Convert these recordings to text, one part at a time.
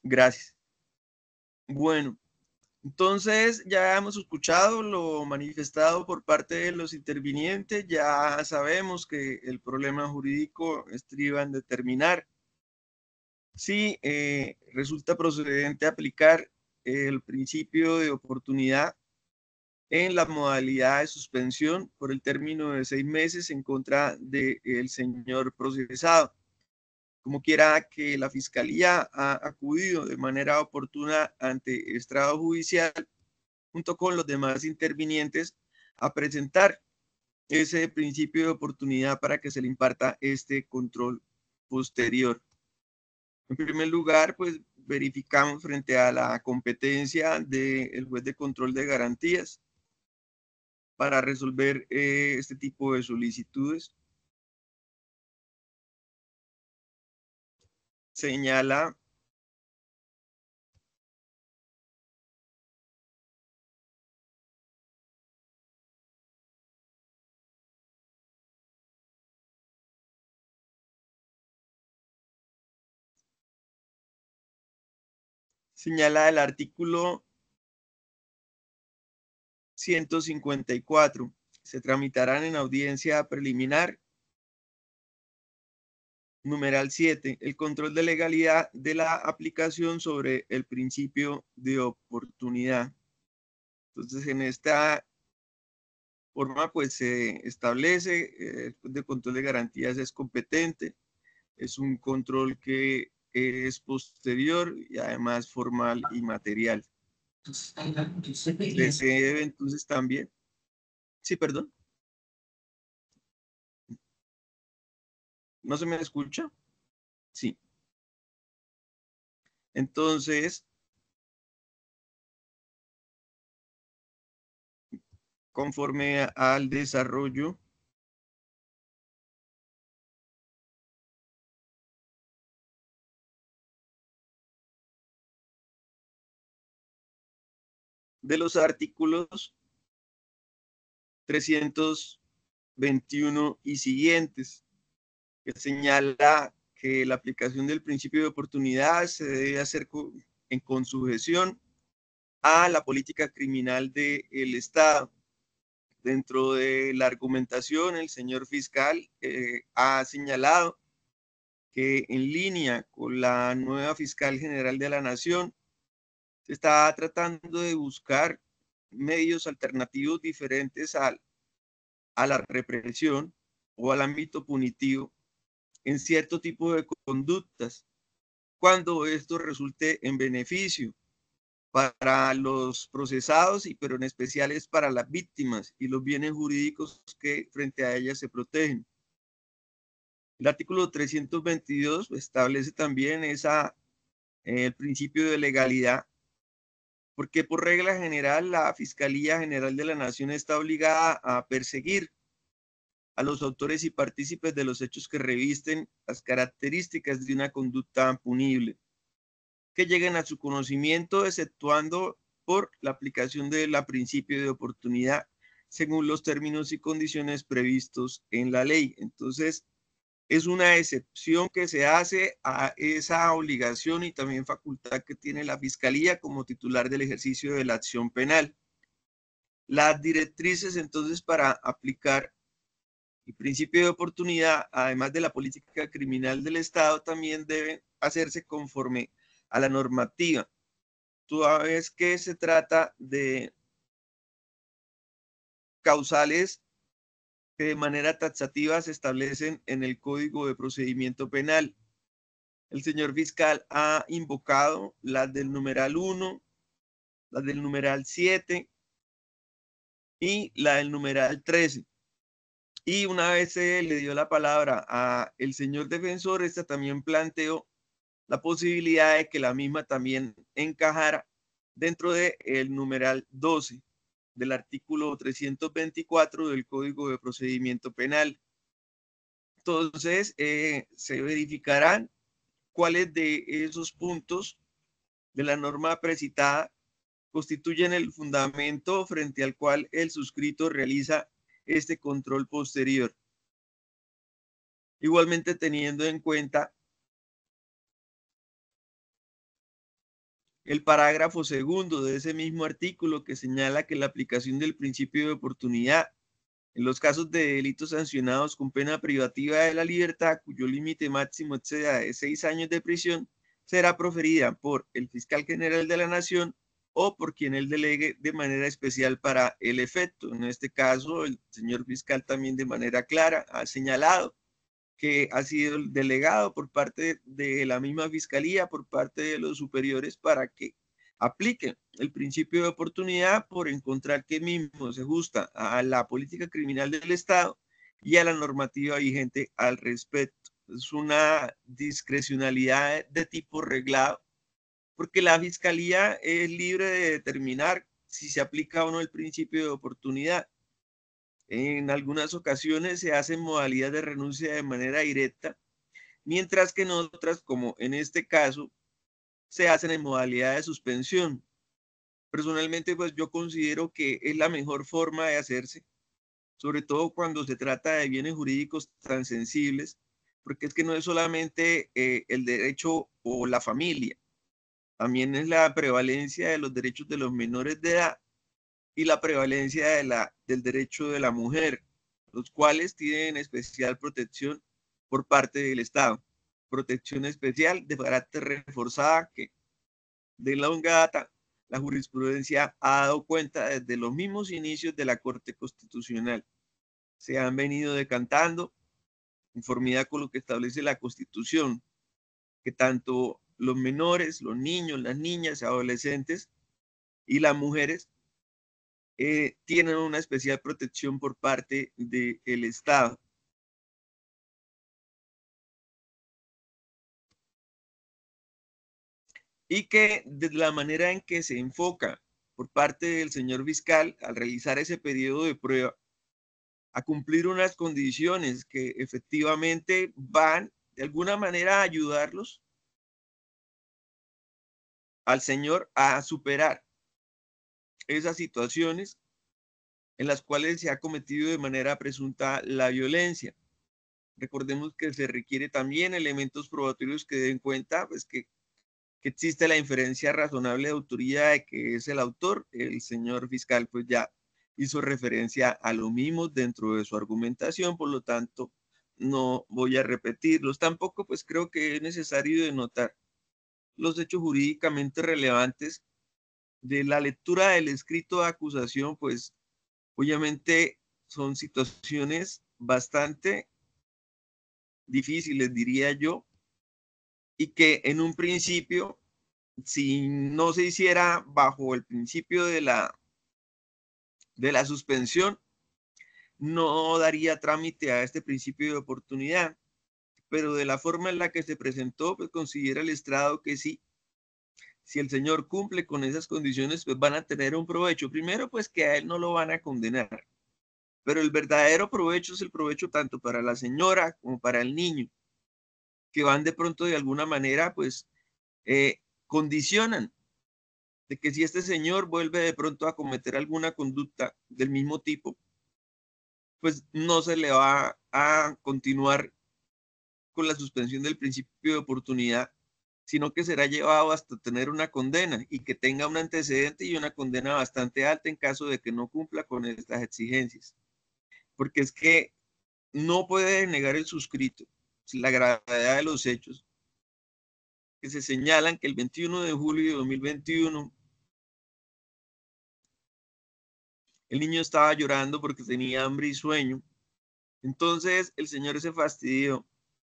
Gracias. Bueno, entonces ya hemos escuchado lo manifestado por parte de los intervinientes, ya sabemos que el problema jurídico estriba en determinar si resulta procedente aplicar el principio de oportunidad en la modalidad de suspensión por el término de 6 meses en contra del señor procesado. Como quiera que la Fiscalía ha acudido de manera oportuna ante estrado judicial, junto con los demás intervinientes, a presentar ese principio de oportunidad para que se le imparta este control posterior. En primer lugar, pues verificamos frente a la competencia del juez de control de garantías para resolver este tipo de solicitudes. Señala el artículo 154. Se tramitarán en audiencia preliminar. Numeral 7. El control de legalidad de la aplicación sobre el principio de oportunidad. Entonces, en esta forma, pues se establece el de control de garantías es competente, es un control que es posterior y además formal y material. Se debe entonces también. Sí, perdón. ¿No se me escucha? Sí. Entonces, conforme al desarrollo de los artículos 321 y siguientes, que señala que la aplicación del principio de oportunidad se debe hacer con sujeción a la política criminal del Estado. Dentro de la argumentación, el señor fiscal ha señalado que en línea con la nueva fiscal general de la Nación, se está tratando de buscar medios alternativos diferentes a la represión o al ámbito punitivo en cierto tipo de conductas, cuando esto resulte en beneficio para los procesados, y pero en especial es para las víctimas y los bienes jurídicos que frente a ellas se protegen. El artículo 322 establece también el principio de legalidad, porque por regla general la Fiscalía General de la Nación está obligada a perseguir a los autores y partícipes de los hechos que revisten las características de una conducta punible, que lleguen a su conocimiento, exceptuando por la aplicación del principio de oportunidad, según los términos y condiciones previstos en la ley. Entonces, es una excepción que se hace a esa obligación y también facultad que tiene la Fiscalía como titular del ejercicio de la acción penal. Las directrices, entonces, para aplicar el principio de oportunidad, además de la política criminal del Estado, también deben hacerse conforme a la normativa. Tú sabes que se trata de causales que de manera taxativa se establecen en el Código de Procedimiento Penal. El señor fiscal ha invocado las del numeral 1, las del numeral 7 y la del numeral 13. Y una vez se le dio la palabra a el señor defensor, esta también planteó la posibilidad de que la misma también encajara dentro del numeral 12 del artículo 324 del Código de Procedimiento Penal. Entonces, se verificarán cuáles de esos puntos de la norma precitada constituyen el fundamento frente al cual el suscrito realiza este control posterior. Igualmente teniendo en cuenta el parágrafo segundo de ese mismo artículo que señala que la aplicación del principio de oportunidad en los casos de delitos sancionados con pena privativa de la libertad, cuyo límite máximo exceda de 6 años de prisión, será proferida por el fiscal general de la Nación o por quien él delegue de manera especial para el efecto. En este caso, el señor fiscal también de manera clara ha señalado que ha sido delegado por parte de la misma fiscalía, por parte de los superiores, para que aplique el principio de oportunidad por encontrar que mismo se ajusta a la política criminal del Estado y a la normativa vigente al respecto. Es una discrecionalidad de tipo reglado, porque la fiscalía es libre de determinar si se aplica o no el principio de oportunidad. En algunas ocasiones se hace en modalidad de renuncia de manera directa, mientras que en otras, como en este caso, se hacen en modalidad de suspensión. Personalmente, pues yo considero que es la mejor forma de hacerse, sobre todo cuando se trata de bienes jurídicos tan sensibles, porque es que no es solamente el derecho o la familia, también es la prevalencia de los derechos de los menores de edad y la prevalencia del derecho de la mujer, los cuales tienen especial protección por parte del Estado. Protección especial de carácter reforzada que de longa data la jurisprudencia ha dado cuenta desde los mismos inicios de la Corte Constitucional. Se han venido decantando en conformidad con lo que establece la Constitución, que tanto los menores, los niños, las niñas, adolescentes y las mujeres tienen una especial protección por parte del Estado. Y que de la manera en que se enfoca por parte del señor fiscal al realizar ese periodo de prueba, a cumplir unas condiciones que efectivamente van de alguna manera a ayudarlos al señor a superar esas situaciones en las cuales se ha cometido de manera presunta la violencia. Recordemos que se requiere también elementos probatorios que den cuenta, pues que existe la inferencia razonable de autoría de que es el autor. El señor fiscal pues ya hizo referencia a lo mismo dentro de su argumentación, por lo tanto no voy a repetirlos. Tampoco pues creo que es necesario denotar los hechos jurídicamente relevantes de la lectura del escrito de acusación, pues obviamente son situaciones bastante difíciles, diría yo, y que en un principio, si no se hiciera bajo el principio de la suspensión, no daría trámite a este principio de oportunidad. Pero de la forma en la que se presentó, pues considera el estrado que sí, si el señor cumple con esas condiciones, pues van a tener un provecho. Primero, pues que a él no lo van a condenar, pero el verdadero provecho es el provecho tanto para la señora como para el niño, que van de pronto de alguna manera, pues condicionan de que si este señor vuelve de pronto a cometer alguna conducta del mismo tipo, pues no se le va a continuar con la suspensión del principio de oportunidad, sino que será llevado hasta tener una condena y que tenga un antecedente y una condena bastante alta en caso de que no cumpla con estas exigencias. Porque es que no puede negar el suscrito la gravedad de los hechos que se señalan que el 21 de julio de 2021 el niño estaba llorando porque tenía hambre y sueño. Entonces el señor se fastidió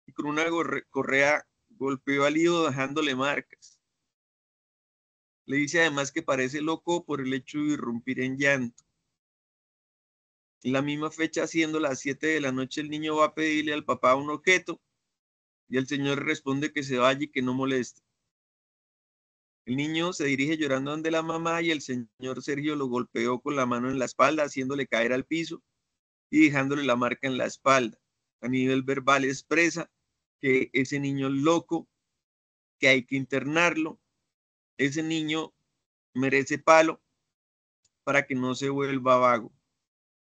y con una correa golpeó al hijo dejándole marcas. Le dice además que parece loco por el hecho de irrumpir en llanto. En la misma fecha, siendo las 7 de la noche, el niño va a pedirle al papá un objeto y el señor responde que se vaya y que no moleste. El niño se dirige llorando donde la mamá y el señor Sergio lo golpeó con la mano en la espalda, haciéndole caer al piso y dejándole la marca en la espalda. A nivel verbal expresa que ese niño es loco, que hay que internarlo, ese niño merece palo para que no se vuelva vago.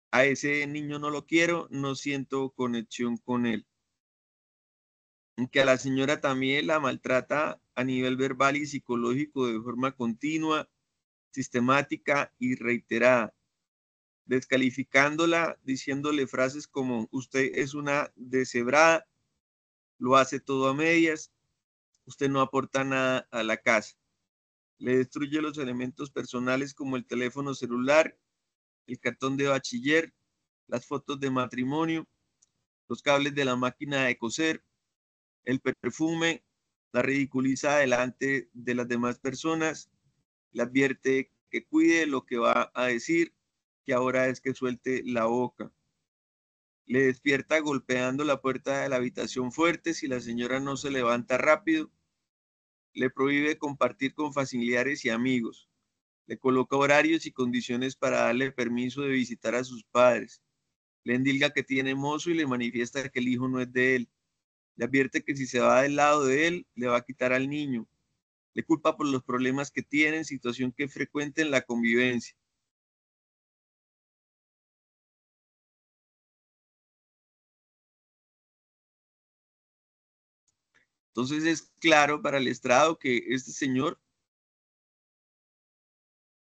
A ese niño no lo quiero, no siento conexión con él. que a la señora también la maltrata a nivel verbal y psicológico de forma continua, sistemática y reiterada, descalificándola, diciéndole frases como usted es una deshebrada, lo hace todo a medias, usted no aporta nada a la casa. Le destruye los elementos personales como el teléfono celular, el cartón de bachiller, las fotos de matrimonio, los cables de la máquina de coser, el perfume, la ridiculiza delante de las demás personas, le advierte que cuide lo que va a decir, que ahora es que suelte la boca. Le despierta golpeando la puerta de la habitación fuerte si la señora no se levanta rápido. Le prohíbe compartir con familiares y amigos. Le coloca horarios y condiciones para darle permiso de visitar a sus padres. Le endilga que tiene mozo y le manifiesta que el hijo no es de él. Le advierte que si se va del lado de él, le va a quitar al niño. Le culpa por los problemas que tienen, situación que es frecuente en la convivencia. Entonces es claro para el estrado que este señor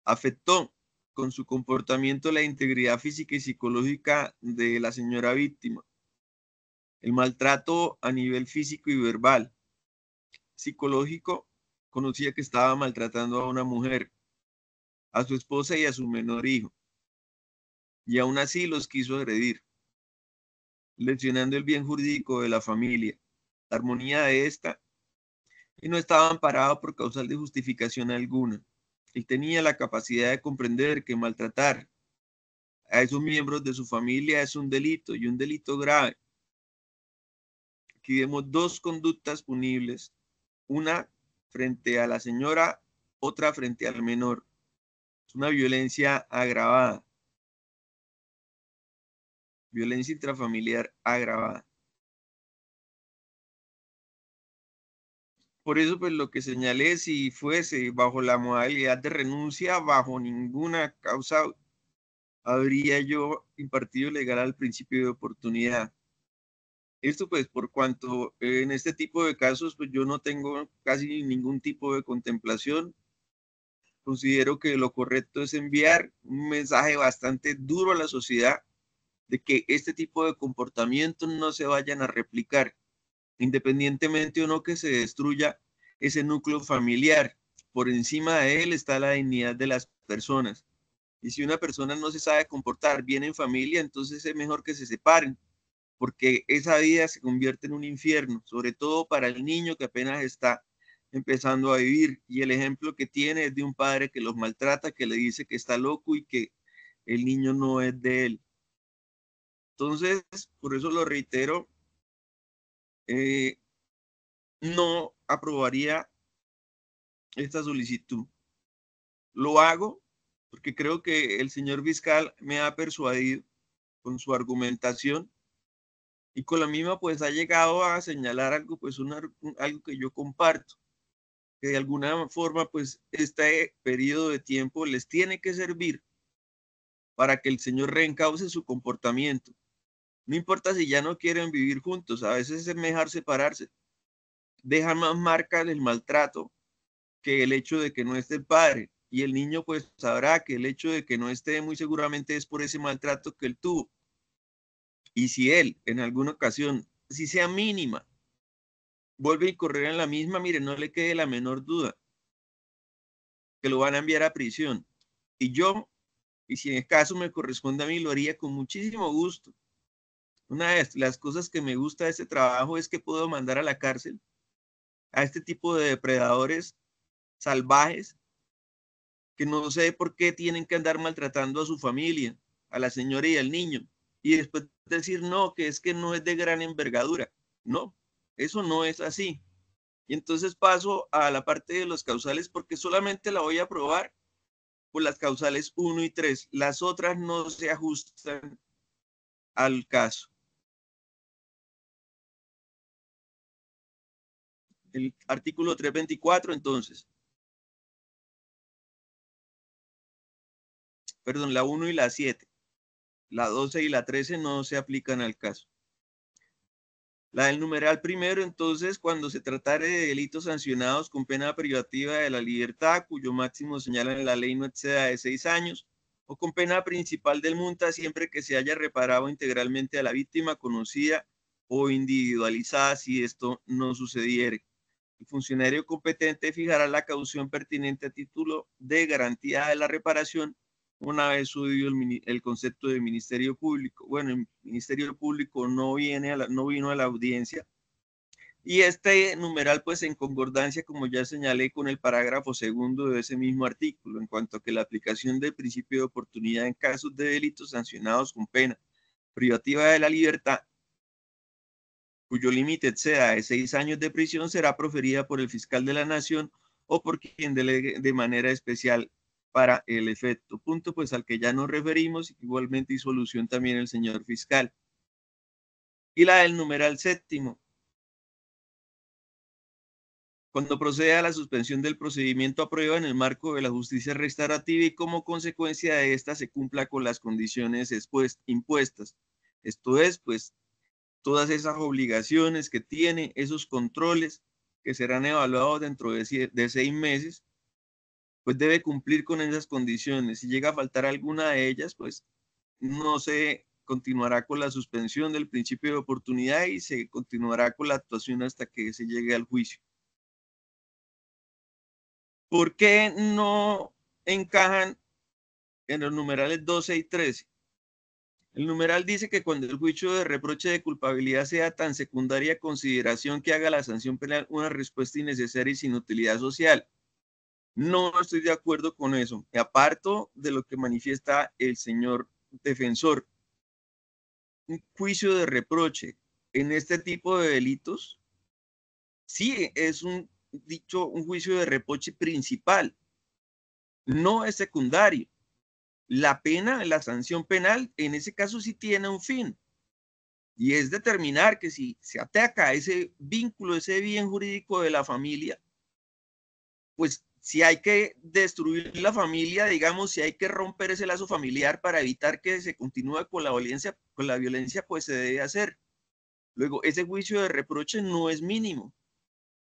afectó con su comportamiento la integridad física y psicológica de la señora víctima. El maltrato a nivel físico y verbal. Psicológico, conocía que estaba maltratando a una mujer, a su esposa y a su menor hijo, y aún así los quiso agredir, lesionando el bien jurídico de la familia, la armonía de esta, y no estaba amparado por causal de justificación alguna. Él tenía la capacidad de comprender que maltratar a esos miembros de su familia es un delito y un delito grave. Aquí vemos dos conductas punibles, una frente a la señora, otra frente al menor. Es una violencia agravada, violencia intrafamiliar agravada. Por eso, pues lo que señalé, si fuese bajo la modalidad de renuncia, bajo ninguna causa habría yo impartido legal al principio de oportunidad. Esto pues por cuanto en este tipo de casos pues yo no tengo casi ningún tipo de contemplación. Considero que lo correcto es enviar un mensaje bastante duro a la sociedad de que este tipo de comportamientos no se vayan a replicar, independientemente o no que se destruya ese núcleo familiar. Por encima de él está la dignidad de las personas. Y si una persona no se sabe comportar bien en familia, entonces es mejor que se separen, porque esa vida se convierte en un infierno, sobre todo para el niño que apenas está empezando a vivir. Y el ejemplo que tiene es de un padre que los maltrata, que le dice que está loco y que el niño no es de él. Entonces, por eso lo reitero, eh, no aprobaría esta solicitud. Lo hago porque creo que el señor fiscal me ha persuadido con su argumentación y con la misma pues ha llegado a señalar algo, pues algo que yo comparto, que de alguna forma pues este periodo de tiempo les tiene que servir para que el señor reencauce su comportamiento. No importa si ya no quieren vivir juntos, a veces es mejor separarse. Deja más marca del maltrato que el hecho de que no esté el padre. Y el niño pues sabrá que el hecho de que no esté muy seguramente es por ese maltrato que él tuvo. Y si él en alguna ocasión, si sea mínima, vuelve a correr en la misma, mire, no le quede la menor duda que lo van a enviar a prisión. Y yo, y si en el caso me corresponde a mí, lo haría con muchísimo gusto. Una de las cosas que me gusta de este trabajo es que puedo mandar a la cárcel a este tipo de depredadores salvajes que no sé por qué tienen que andar maltratando a su familia, a la señora y al niño, y después decir no, que es que no es de gran envergadura. No, eso no es así. Y entonces paso a la parte de los causales porque solamente la voy a probar por las causales 1 y 3. Las otras no se ajustan al caso. El artículo 324, entonces, perdón, la 1 y la 7, la 12 y la 13 no se aplican al caso. La del numeral primero, entonces, cuando se tratare de delitos sancionados con pena privativa de la libertad, cuyo máximo señala en la ley no exceda de 6 años, o con pena principal del multa siempre que se haya reparado integralmente a la víctima conocida o individualizada si esto no sucediere. El funcionario competente fijará la caución pertinente a título de garantía de la reparación una vez subido el concepto de Ministerio Público. Bueno, el Ministerio Público no vino a la audiencia. Y este numeral, pues en concordancia, como ya señalé, con el parágrafo segundo de ese mismo artículo, en cuanto a que la aplicación del principio de oportunidad en casos de delitos sancionados con pena privativa de la libertad, cuyo límite exceda de 6 años de prisión, será proferida por el fiscal de la Nación o por quien delegue de manera especial para el efecto. Punto pues al que ya nos referimos, igualmente y solución también el señor fiscal. Y la del numeral séptimo. Cuando procede a la suspensión del procedimiento a prueba en el marco de la justicia restaurativa y como consecuencia de esta se cumpla con las condiciones impuestas. Esto es, pues, todas esas obligaciones que tiene, esos controles que serán evaluados dentro de 6 meses, pues debe cumplir con esas condiciones. Si llega a faltar alguna de ellas, pues no se continuará con la suspensión del principio de oportunidad y se continuará con la actuación hasta que se llegue al juicio. ¿Por qué no encajan en los numerales 12 y 13? El numeral dice que cuando el juicio de reproche de culpabilidad sea tan secundaria consideración que haga la sanción penal una respuesta innecesaria y sin utilidad social. No estoy de acuerdo con eso. Me aparto de lo que manifiesta el señor defensor. Un juicio de reproche en este tipo de delitos sí es un juicio de reproche principal, no es secundario. La pena, la sanción penal, en ese caso sí tiene un fin, y es determinar que si se ataca ese vínculo, ese bien jurídico de la familia, pues si hay que destruir la familia, digamos, si hay que romper ese lazo familiar para evitar que se continúe con la violencia, pues se debe hacer. Luego, ese juicio de reproche no es mínimo.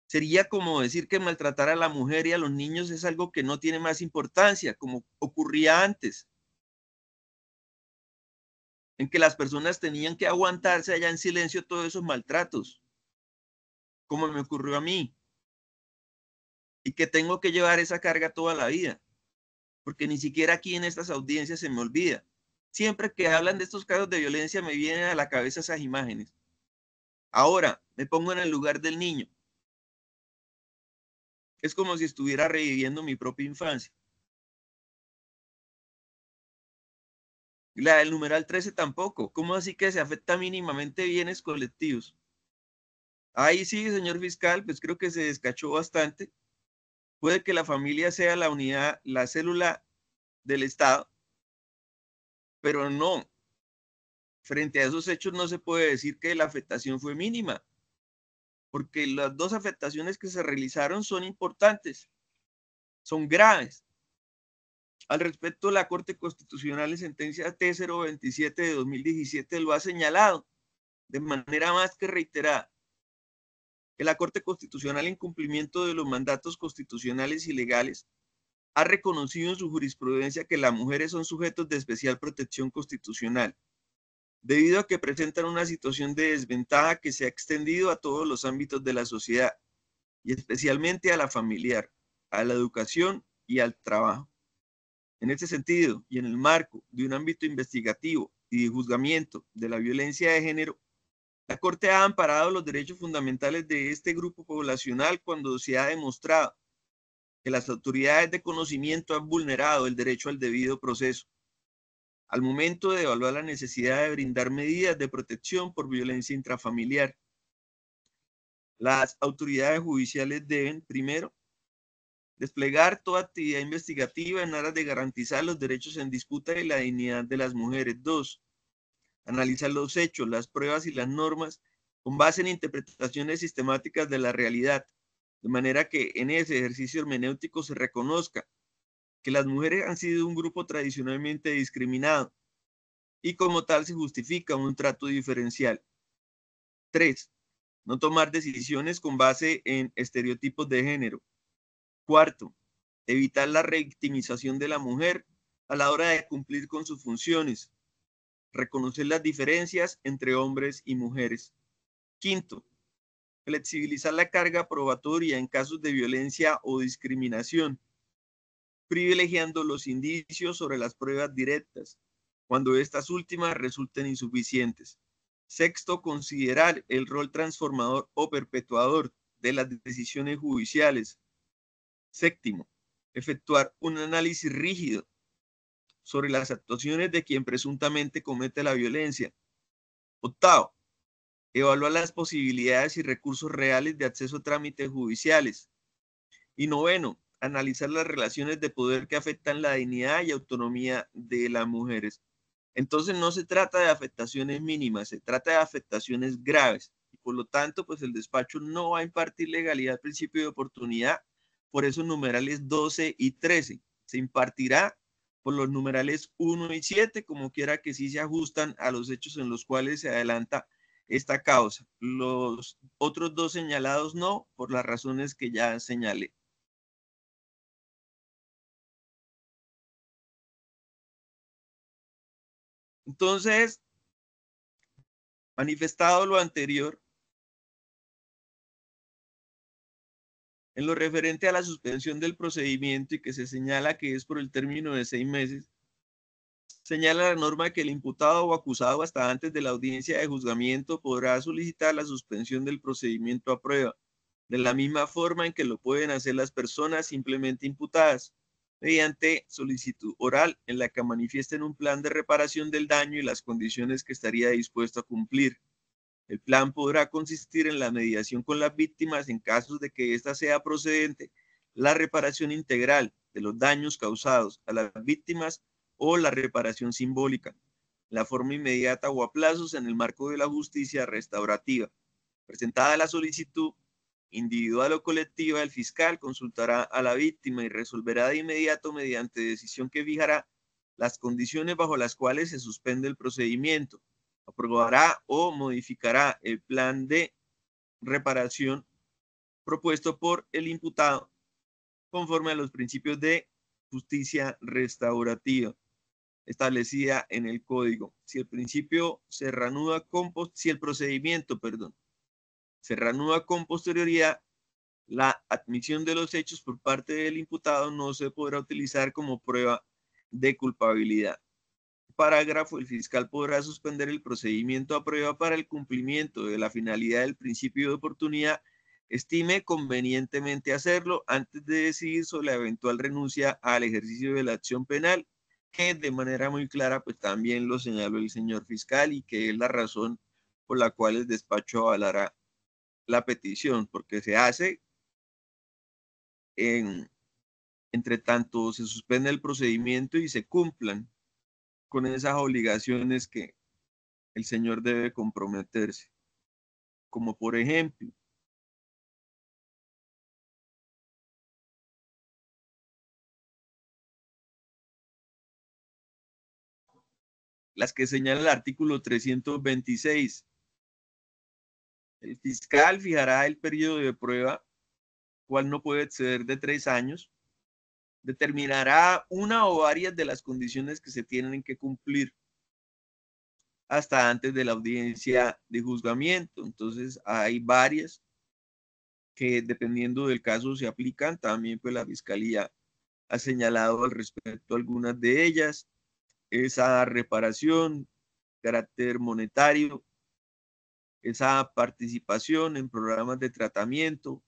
Sería como decir que maltratar a la mujer y a los niños es algo que no tiene más importancia, como ocurría antes, en que las personas tenían que aguantarse allá en silencio todos esos maltratos, como me ocurrió a mí, y que tengo que llevar esa carga toda la vida, porque ni siquiera aquí en estas audiencias se me olvida. Siempre que hablan de estos casos de violencia me vienen a la cabeza esas imágenes. Ahora, me pongo en el lugar del niño. Es como si estuviera reviviendo mi propia infancia. La del numeral 13 tampoco. ¿Cómo así que se afecta mínimamente bienes colectivos? Ahí sí, señor fiscal, pues creo que se descachó bastante. Puede que la familia sea la unidad, la célula del Estado, pero no. Frente a esos hechos no se puede decir que la afectación fue mínima, porque las dos afectaciones que se realizaron son importantes, son graves. Al respecto, la Corte Constitucional en sentencia T027 de 2017 lo ha señalado de manera más que reiterada, que la Corte Constitucional en cumplimiento de los mandatos constitucionales y legales ha reconocido en su jurisprudencia que las mujeres son sujetos de especial protección constitucional, debido a que presentan una situación de desventaja que se ha extendido a todos los ámbitos de la sociedad, y especialmente a la familiar, a la educación y al trabajo. En este sentido, y en el marco de un ámbito investigativo y de juzgamiento de la violencia de género, la Corte ha amparado los derechos fundamentales de este grupo poblacional cuando se ha demostrado que las autoridades de conocimiento han vulnerado el derecho al debido proceso al momento de evaluar la necesidad de brindar medidas de protección por violencia intrafamiliar. Las autoridades judiciales deben, primero, desplegar toda actividad investigativa en aras de garantizar los derechos en disputa y la dignidad de las mujeres. Dos, analizar los hechos, las pruebas y las normas con base en interpretaciones sistemáticas de la realidad, de manera que en ese ejercicio hermenéutico se reconozca que las mujeres han sido un grupo tradicionalmente discriminado y como tal se justifica un trato diferencial. Tres, No tomar decisiones con base en estereotipos de género. Cuarto, evitar la revictimización de la mujer a la hora de cumplir con sus funciones. Reconocer las diferencias entre hombres y mujeres. Quinto, flexibilizar la carga probatoria en casos de violencia o discriminación, privilegiando los indicios sobre las pruebas directas, cuando estas últimas resulten insuficientes. Sexto, considerar el rol transformador o perpetuador de las decisiones judiciales. Séptimo, efectuar un análisis rígido sobre las actuaciones de quien presuntamente comete la violencia. Octavo, evaluar las posibilidades y recursos reales de acceso a trámites judiciales. Y noveno, analizar las relaciones de poder que afectan la dignidad y autonomía de las mujeres. Entonces no se trata de afectaciones mínimas, se trata de afectaciones graves. Y por lo tanto, pues el despacho no va a impartir legalidad al principio de oportunidad por esos numerales 12 y 13. Se impartirá por los numerales 1 y 7, como quiera que sí se ajustan a los hechos en los cuales se adelanta esta causa. Los otros dos señalados no, por las razones que ya señalé. Entonces, manifestado lo anterior, en lo referente a la suspensión del procedimiento y que se señala que es por el término de 6 meses, señala la norma que el imputado o acusado hasta antes de la audiencia de juzgamiento podrá solicitar la suspensión del procedimiento a prueba, de la misma forma en que lo pueden hacer las personas simplemente imputadas, mediante solicitud oral en la que manifiesten un plan de reparación del daño y las condiciones que estaría dispuesto a cumplir. El plan podrá consistir en la mediación con las víctimas en casos de que ésta sea procedente, la reparación integral de los daños causados a las víctimas o la reparación simbólica, la forma inmediata o a plazos en el marco de la justicia restaurativa. Presentada la solicitud, individual o colectiva, el fiscal consultará a la víctima y resolverá de inmediato mediante decisión que fijará las condiciones bajo las cuales se suspende el procedimiento. Aprobará o modificará el plan de reparación propuesto por el imputado conforme a los principios de justicia restaurativa establecida en el código. Si el principio se reanuda con, si el procedimiento, se reanuda con posterioridad, la admisión de los hechos por parte del imputado no se podrá utilizar como prueba de culpabilidad. Parágrafo, el fiscal podrá suspender el procedimiento a prueba para el cumplimiento de la finalidad del principio de oportunidad, estime convenientemente hacerlo antes de decidir sobre la eventual renuncia al ejercicio de la acción penal, que de manera muy clara pues también lo señaló el señor fiscal y que es la razón por la cual el despacho avalará la petición, porque se hace entre tanto se suspende el procedimiento y se cumplan con esas obligaciones que el señor debe comprometerse. Como por ejemplo, las que señala el artículo 326. El fiscal fijará el periodo de prueba, cual no puede exceder de 3 años. Determinará una o varias de las condiciones que se tienen que cumplir hasta antes de la audiencia de juzgamiento. Entonces, hay varias que dependiendo del caso se aplican. También pues la fiscalía ha señalado al respecto algunas de ellas. Esa reparación, carácter monetario, esa participación en programas de tratamiento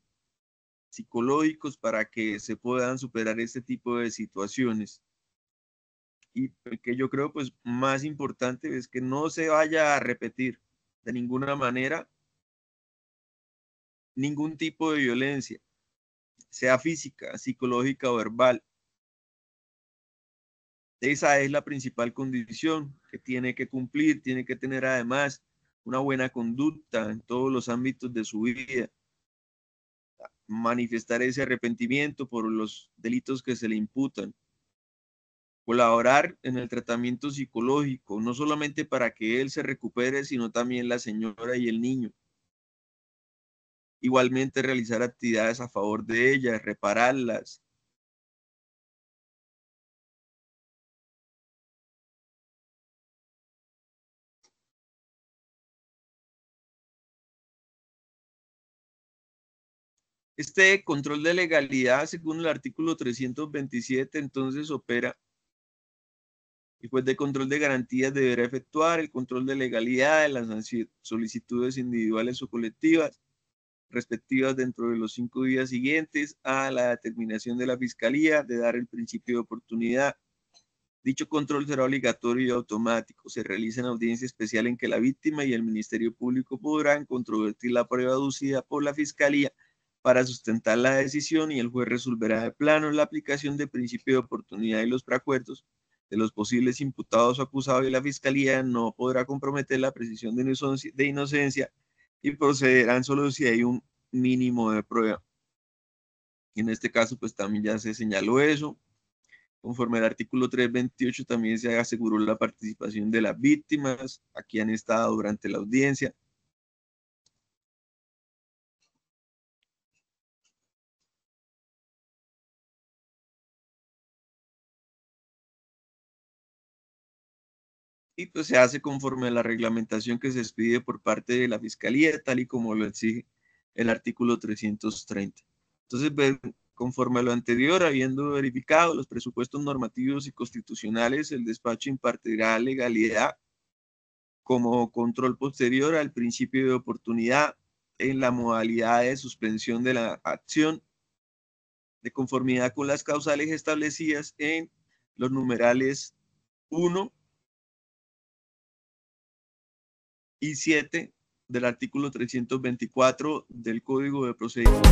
psicológicos para que se puedan superar este tipo de situaciones. Y el que yo creo pues más importante es que no se vaya a repetir de ninguna manera ningún tipo de violencia, sea física, psicológica o verbal. Esa es la principal condición que tiene que cumplir, tiene que tener además una buena conducta en todos los ámbitos de su vida, manifestar ese arrepentimiento por los delitos que se le imputan, colaborar en el tratamiento psicológico, no solamente para que él se recupere, sino también la señora y el niño. igualmente realizar actividades a favor de ellas, repararlas. Este control de legalidad, según el artículo 327, entonces opera. El juez de control de garantías deberá efectuar el control de legalidad de las solicitudes individuales o colectivas respectivas dentro de los 5 días siguientes a la determinación de la Fiscalía de dar el principio de oportunidad. Dicho control será obligatorio y automático. Se realiza en audiencia especial en que la víctima y el Ministerio Público podrán controvertir la prueba aducida por la Fiscalía para sustentar la decisión y el juez resolverá de plano la aplicación del principio de oportunidad y los preacuerdos de los posibles imputados o acusados, y la Fiscalía no podrá comprometer la precisión de inocencia y procederán solo si hay un mínimo de prueba. Y en este caso, pues también ya se señaló eso. Conforme al artículo 328, también se aseguró la participación de las víctimas. Aquí han estado durante la audiencia. Y pues se hace conforme a la reglamentación que se expide por parte de la Fiscalía, tal y como lo exige el artículo 330. Entonces, conforme a lo anterior, habiendo verificado los presupuestos normativos y constitucionales, el despacho impartirá legalidad como control posterior al principio de oportunidad en la modalidad de suspensión de la acción de conformidad con las causales establecidas en los numerales 1 y 7 del artículo 324 del Código de Procedimiento.